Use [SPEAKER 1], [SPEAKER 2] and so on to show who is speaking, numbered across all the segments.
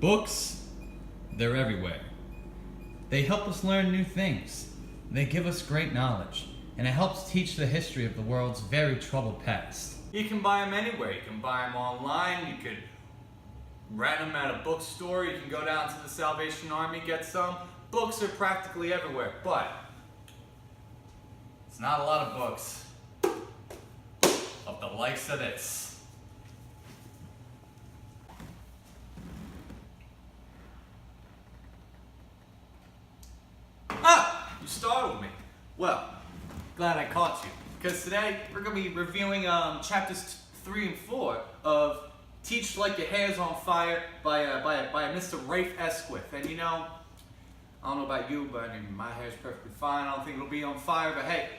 [SPEAKER 1] Books, they're everywhere. They help us learn new things. They give us great knowledge, and it helps teach the history of the world's very troubled past. You can buy them anywhere. You can buy them online. You could rent them at a bookstore. You can go down to the Salvation Army, get some. Books are practically everywhere, but it's not a lot of books of the likes of this. You startled me. Well, glad I caught you. Because today we're going to be reviewing chapters 3 and 4 of Teach Like Your Hair's on Fire by Mr. Rafe Esquith. And you know, I don't know about you, but I mean, my hair's perfectly fine. I don't think it'll be on fire, but hey,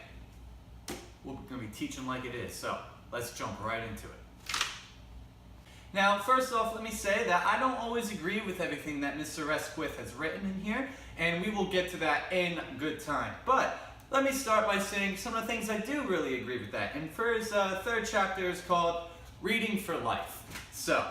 [SPEAKER 1] we're going to be teaching like it is. So let's jump right into it. Now, first off, let me say that I don't always agree with everything that Mr. Esquith has written in here, and we will get to that in good time. But let me start by saying some of the things I do really agree with that. And for his third chapter is called Reading for Life. So,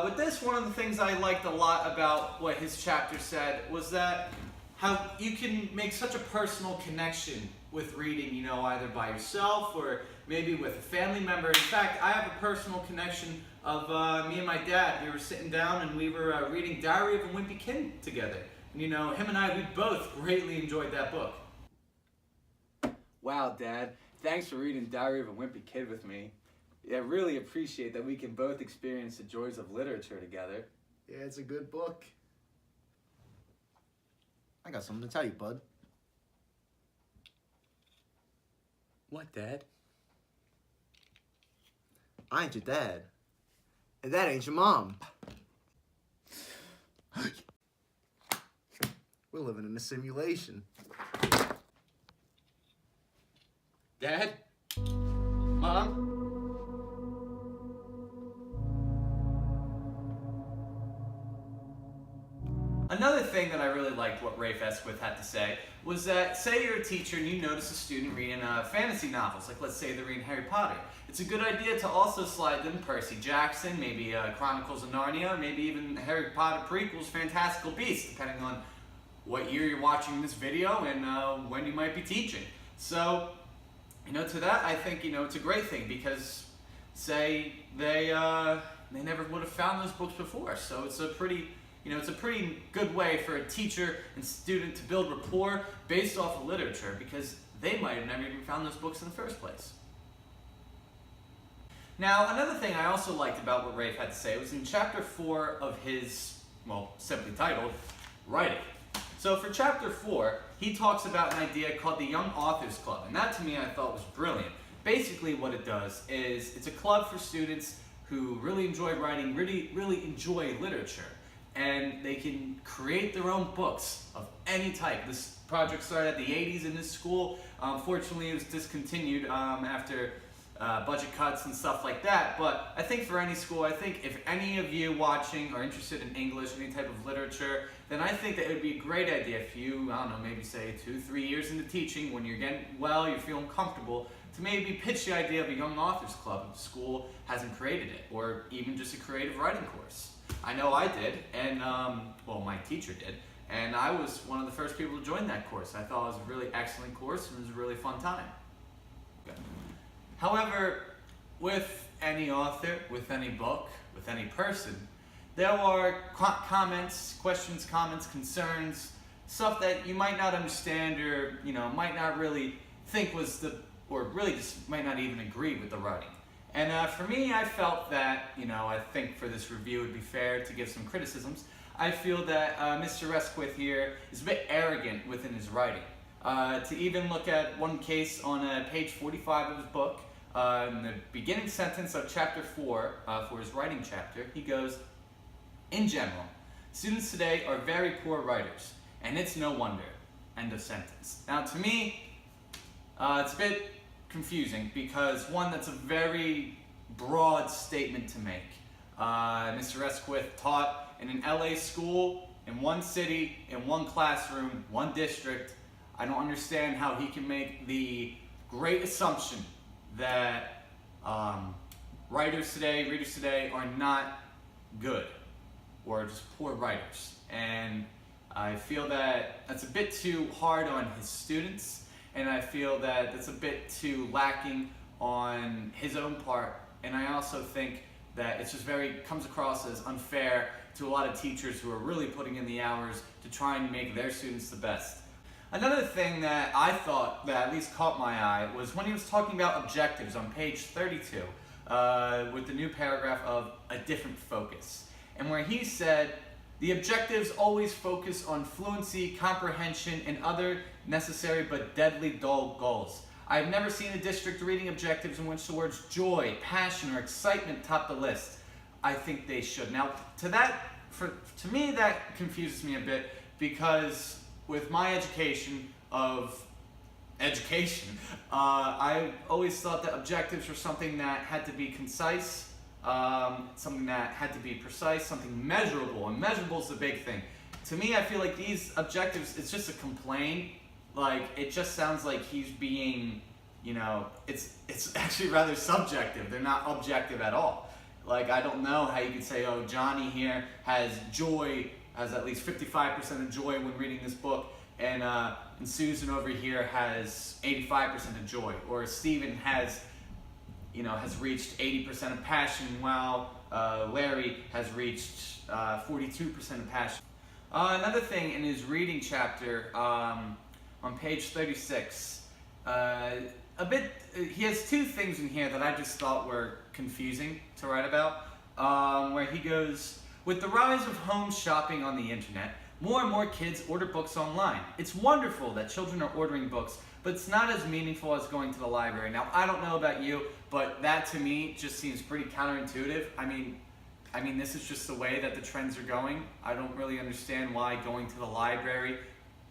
[SPEAKER 1] with this, one of the things I liked a lot about what his chapter said was that how you can make such a personal connection with reading, you know, either by yourself or maybe with a family member. In fact, I have a personal connection of me and my dad. We were sitting down and we were reading Diary of a Wimpy Kid together. And you know, him and I, we both greatly enjoyed that book. Wow, Dad. Thanks for reading Diary of a Wimpy Kid with me. I really appreciate that we can both experience the joys of literature together.
[SPEAKER 2] Yeah, it's a good book. I got something to tell you, bud.
[SPEAKER 3] What, Dad?
[SPEAKER 2] I ain't your dad. And that ain't your mom. We're living in a simulation.
[SPEAKER 3] Dad? Mom?
[SPEAKER 1] Another thing that I really liked what Rafe Esquith had to say was that, say you're a teacher and you notice a student reading fantasy novels, like let's say they're reading Harry Potter. It's a good idea to also slide in Percy Jackson, maybe Chronicles of Narnia, maybe even Harry Potter prequels, Fantastical Beasts, depending on what year you're watching this video and when you might be teaching. So, you know, to that, I think, you know, it's a great thing because, say, they never would have found those books before. So it's a pretty, you know, it's a pretty good way for a teacher and student to build rapport based off of literature because they might have never even found those books in the first place. Now, another thing I also liked about what Rafe had to say was in chapter 4 of his, well, simply titled, Writing. So for chapter 4, he talks about an idea called the Young Authors Club, and that to me I thought was brilliant. Basically what it does is it's a club for students who really enjoy writing, really enjoy literature, and they can create their own books of any type. This project started at the 80s in this school. Unfortunately, it was discontinued after budget cuts and stuff like that, but I think for any school, I think if any of you watching are interested in English, any type of literature, then I think that it would be a great idea if you, I don't know, maybe say 2-3 years into teaching, when you're getting well, you're feeling comfortable, to maybe pitch the idea of a Young Authors Club if the school hasn't created it, or even just a creative writing course. I know I did, and well, my teacher did, and I was one of the first people to join that course. I thought it was a really excellent course, and it was a really fun time. However, with any author, with any book, with any person, there are comments, questions, comments, concerns, stuff that you might not understand or, you know, might not really think was the, or really just might not even agree with the writing. And for me, I felt that, you know, I think for this review it would be fair to give some criticisms. I feel that Mr. Esquith here is a bit arrogant within his writing. To even look at one case on page 45 of his book, in the beginning sentence of chapter 4, for his writing chapter, he goes, "In general, students today are very poor writers, and it's no wonder." End of sentence. Now to me, it's a bit confusing because one, that's a very broad statement to make. Mr. Esquith taught in an LA school, in one city, in one classroom, one district. I don't understand how he can make the great assumption that readers today are not good. or just poor writers. And I feel that that's a bit too hard on his students, and I feel that that's a bit too lacking on his own part. And I also think that it's just comes across as unfair to a lot of teachers who are really putting in the hours to try and make their students the best. Another thing that I thought that at least caught my eye was when he was talking about objectives on page 32 with the new paragraph of a different focus. And where he said, the objectives always focus on fluency, comprehension, and other necessary but deadly dull goals. I have never seen a district reading objectives in which the words joy, passion, or excitement top the list. I think they should. Now, to me, that confuses me a bit, because with my education, I always thought that objectives were something that had to be concise, something that had to be precise, something measurable, and measurable is the big thing. To me, I feel like these objectives, it's just a complaint. Like, it just sounds like he's being, it's actually rather subjective. They're not objective at all. Like, I don't know how you could say, oh, Johnny here has at least 55% of joy when reading this book, and Susan over here has 85% of joy, or Stephen has reached 80% of passion, while Larry has reached 42% of passion. Another thing in his reading chapter, on page 36, he has two things in here that I just thought were confusing to write about, where he goes, with the rise of home shopping on the internet, more and more kids order books online. It's wonderful that children are ordering books, but it's not as meaningful as going to the library. Now, I don't know about you, but that to me just seems pretty counterintuitive. I mean, this is just the way that the trends are going. I don't really understand why going to the library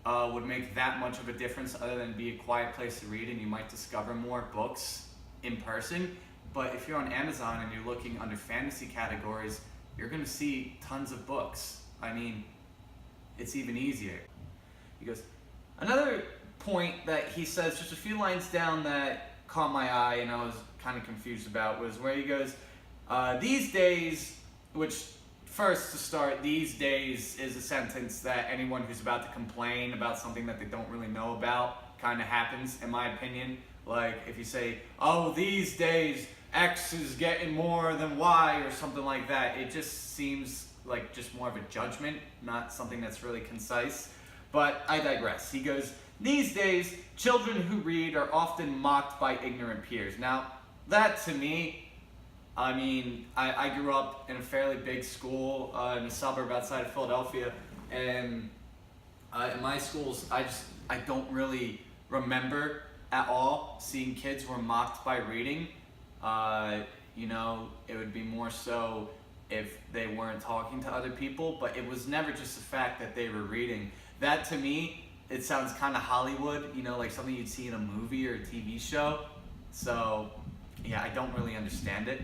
[SPEAKER 1] would make that much of a difference, other than be a quiet place to read and you might discover more books in person. But if you're on Amazon and you're looking under fantasy categories, you're going to see tons of books. I mean, it's even easier. He goes, another point that he says just a few lines down that caught my eye and I was kind of confused about, was where he goes, these days, which first to start, these days is a sentence that anyone who's about to complain about something that they don't really know about kind of happens, in my opinion. Like, if you say, oh, these days X is getting more than Y or something like that, it just seems like just more of a judgment, not something that's really concise. But I digress. He goes, these days, children who read are often mocked by ignorant peers. Now, that to me, I mean, I grew up in a fairly big school in a suburb outside of Philadelphia, and in my schools, I don't really remember at all seeing kids who were mocked by reading. It would be more so if they weren't talking to other people, but it was never just the fact that they were reading. That to me, it sounds kind of Hollywood, like something you'd see in a movie or a TV show. So, yeah, I don't really understand it.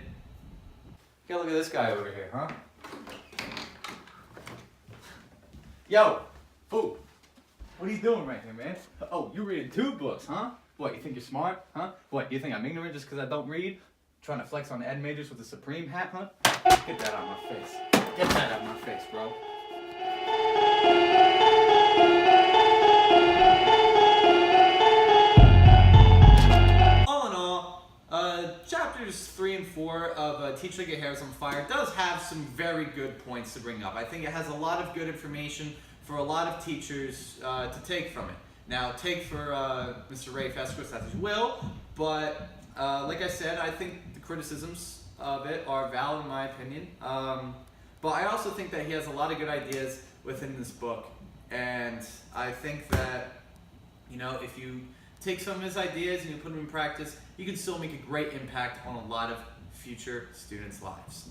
[SPEAKER 1] Okay, look at this guy over here, huh? Yo, fool, what are you doing right here, man? Oh, you're reading 2 books, huh? What, you think you're smart, huh? What, you think I'm ignorant just because I don't read? Trying to flex on ed majors with a Supreme hat, huh? Get that out of my face. Get that out of my face, bro. All in all, chapters 3 and 4 of Teach Like Your Hair's on Fire does have some very good points to bring up. I think it has a lot of good information for a lot of teachers to take from it. Now, take for Mr. Rafe Esquith as you will, but like I said, I think the criticisms of it are valid in my opinion. But I also think that he has a lot of good ideas within this book, and I think that, if you take some of his ideas and you put them in practice, you can still make a great impact on a lot of future students' lives.